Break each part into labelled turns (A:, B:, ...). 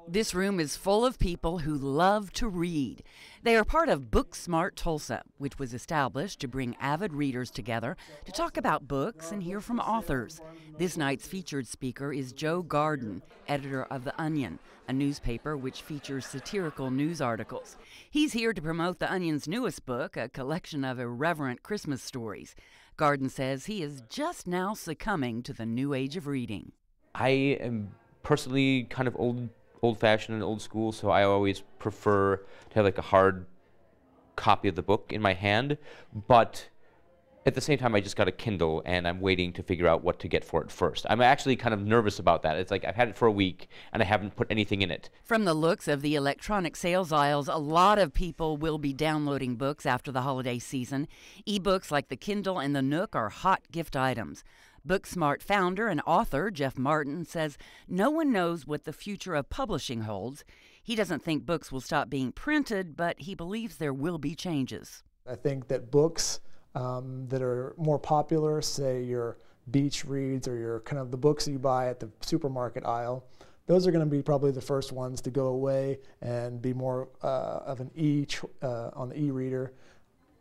A: This room is full of people who love to read. They are part of Book Smart Tulsa, which was established to bring avid readers together to talk about books and hear from authors. This night's featured speaker is Joe Garden, editor of The Onion, a newspaper which features satirical news articles. He's here to promote The Onion's newest book, a collection of irreverent Christmas stories. Garden says he is just now succumbing to the new age of reading.
B: I am personally kind of old-fashioned and old school, so I always prefer to have like a hard copy of the book in my hand, but at the same time I just got a Kindle and I'm waiting to figure out what to get for it first. I'm actually kind of nervous about that. It's like I've had it for a week and I haven't put anything in it.
A: From the looks of the electronic sales aisles, a lot of people will be downloading books after the holiday season. E-books like the Kindle and the NOOK are hot gift items. BookSmart founder and author Jeff Martin says no one knows what the future of publishing holds. He doesn't think books will stop being printed, but he believes there will be changes.
C: I think that books that are more popular, say your beach reads or your kind of the books that you buy at the supermarket aisle, those are going to be probably the first ones to go away and be more of an on the e-reader.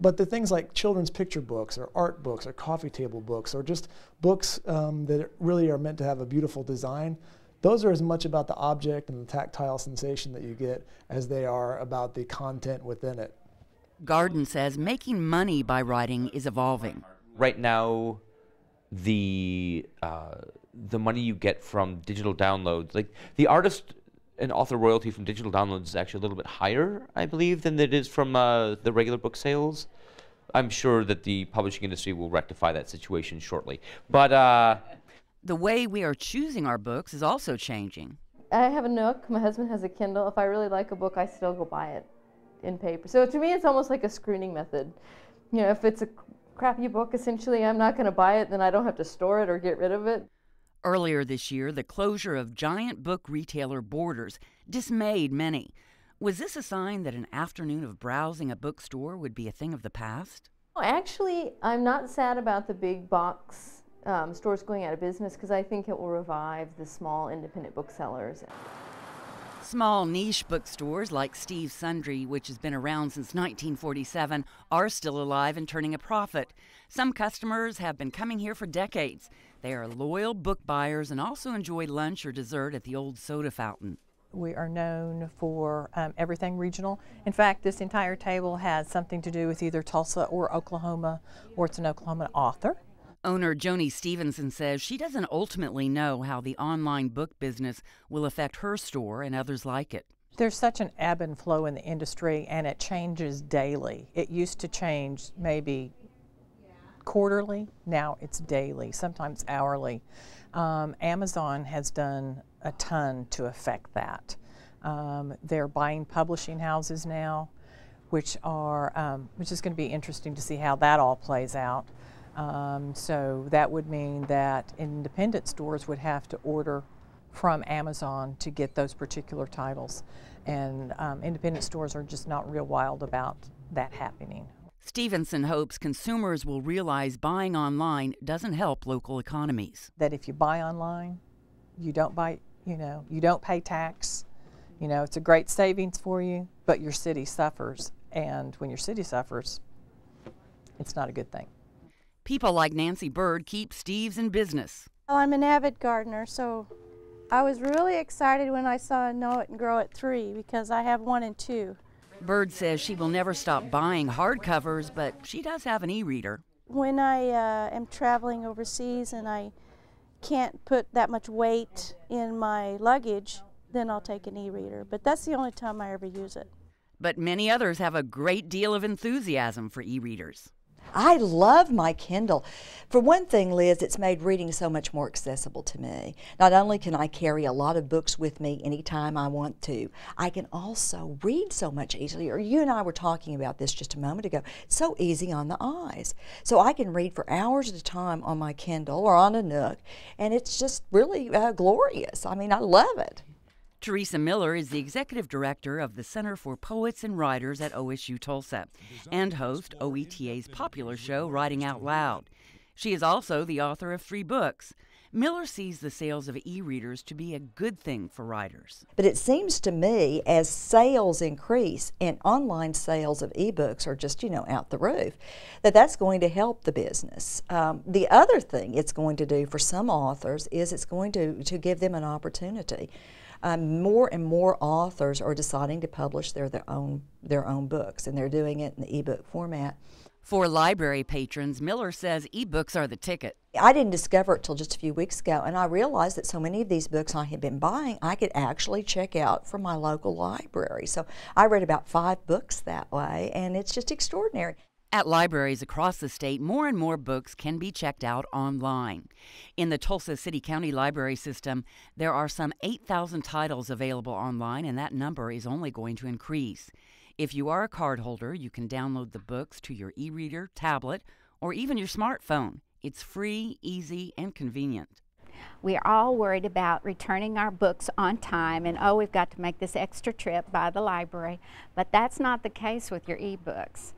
C: But the things like children's picture books or art books or coffee table books or just books that really are meant to have a beautiful design, those are as much about the object and the tactile sensation that you get as they are about the content within it.
A: Garden says making money by writing is evolving.
B: Right now, the money you get from digital downloads, like the artist and author royalty from digital downloads is actually a little bit higher, I believe, than it is from the regular book sales. I'm sure that the publishing industry will rectify that situation shortly. But
A: the way we are choosing our books is also changing.
D: I have a NOOK. My husband has a Kindle. If I really like a book, I still go buy it in paper. So to me, it's almost like a screening method. You know, if it's a crappy book, essentially, I'm not going to buy it, then I don't have to store it or get rid of it.
A: Earlier this year, the closure of giant book retailer Borders dismayed many. Was this a sign that an afternoon of browsing a bookstore would be a thing of the past?
D: Well, actually, I'm not sad about the big box stores going out of business because I think it will revive the small independent booksellers.
A: Small niche bookstores like Steve's Sundry, which has been around since 1947, are still alive and turning a profit. Some customers have been coming here for decades. They are loyal book buyers and also enjoy lunch or dessert at the old soda fountain.
E: We are known for everything regional. In fact, this entire table has something to do with either Tulsa or Oklahoma, or it's an Oklahoma author.
A: Owner Joni Stevenson says she doesn't ultimately know how the online book business will affect her store and others like it.
E: There's such an ebb and flow in the industry, and it changes daily. It used to change maybe quarterly, now it's daily, sometimes hourly. Amazon has done a ton to affect that. They're buying publishing houses now, which is going to be interesting to see how that all plays out. So that would mean that independent stores would have to order from Amazon to get those particular titles. And independent stores are just not real wild about that happening.
A: Stevenson hopes consumers will realize buying online doesn't help local economies.
E: That if you buy online, you don't pay tax. It's a great savings for you, but your city suffers. And when your city suffers, it's not a good thing.
A: People like Nancy Bird keep Steve's in business.
F: Well, I'm an avid gardener, so I was really excited when I saw Know It and Grow It 3 because I have 1 and 2.
A: Bird says she will never stop buying hardcovers, but she does have an e-reader.
F: When I am traveling overseas and I can't put that much weight in my luggage, then I'll take an e-reader. But that's the only time I ever use it.
A: But many others have a great deal of enthusiasm for e-readers.
G: I love my Kindle. For one thing, Liz, it's made reading so much more accessible to me. Not only can I carry a lot of books with me anytime I want to, I can also read so much easier. You and I were talking about this just a moment ago. It's so easy on the eyes. So I can read for hours at a time on my Kindle or on a NOOK, and it's just really glorious. I mean, I love it.
A: Teresa Miller is the executive director of the Center for Poets and Writers at OSU Tulsa and host OETA's popular show Writing Out Loud. She is also the author of 3 books. Miller sees the sales of e-readers to be a good thing for writers.
G: But it seems to me as sales increase and online sales of ebooks are just, out the roof, that's going to help the business. The other thing it's going to do for some authors is it's going to give them an opportunity. More and more authors are deciding to publish their own books, and they're doing it in the ebook format.
A: For library patrons, Miller says ebooks are the ticket.
G: I didn't discover it till just a few weeks ago, and I realized that so many of these books I had been buying, I could actually check out from my local library. So I read about 5 books that way, and it's just extraordinary.
A: At libraries across the state, more and more books can be checked out online. In the Tulsa City County Library System, there are some 8,000 titles available online, and that number is only going to increase. If you are a cardholder, you can download the books to your e-reader, tablet, or even your smartphone. It's free, easy, and convenient.
H: We're all worried about returning our books on time and, we've got to make this extra trip by the library. But that's not the case with your e-books.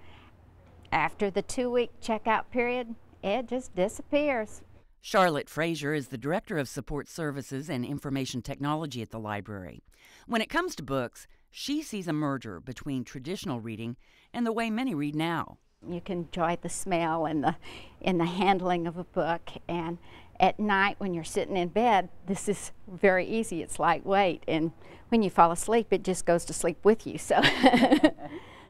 H: After the 2-week checkout period, it just disappears.
A: Charlotte Frazier is the Director of Support Services and Information Technology at the library. When it comes to books, she sees a merger between traditional reading and the way many read now.
H: You can enjoy the smell and the handling of a book, and at night when you're sitting in bed, this is very easy. It's lightweight, and when you fall asleep, it just goes to sleep with you. So.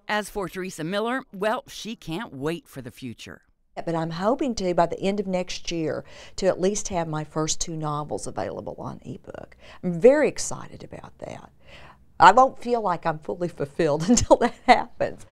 A: As for Teresa Miller, well, she can't wait for the future.
G: But I'm hoping to, by the end of next year, to at least have my first 2 novels available on ebook. I'm very excited about that. I won't feel like I'm fully fulfilled until that happens.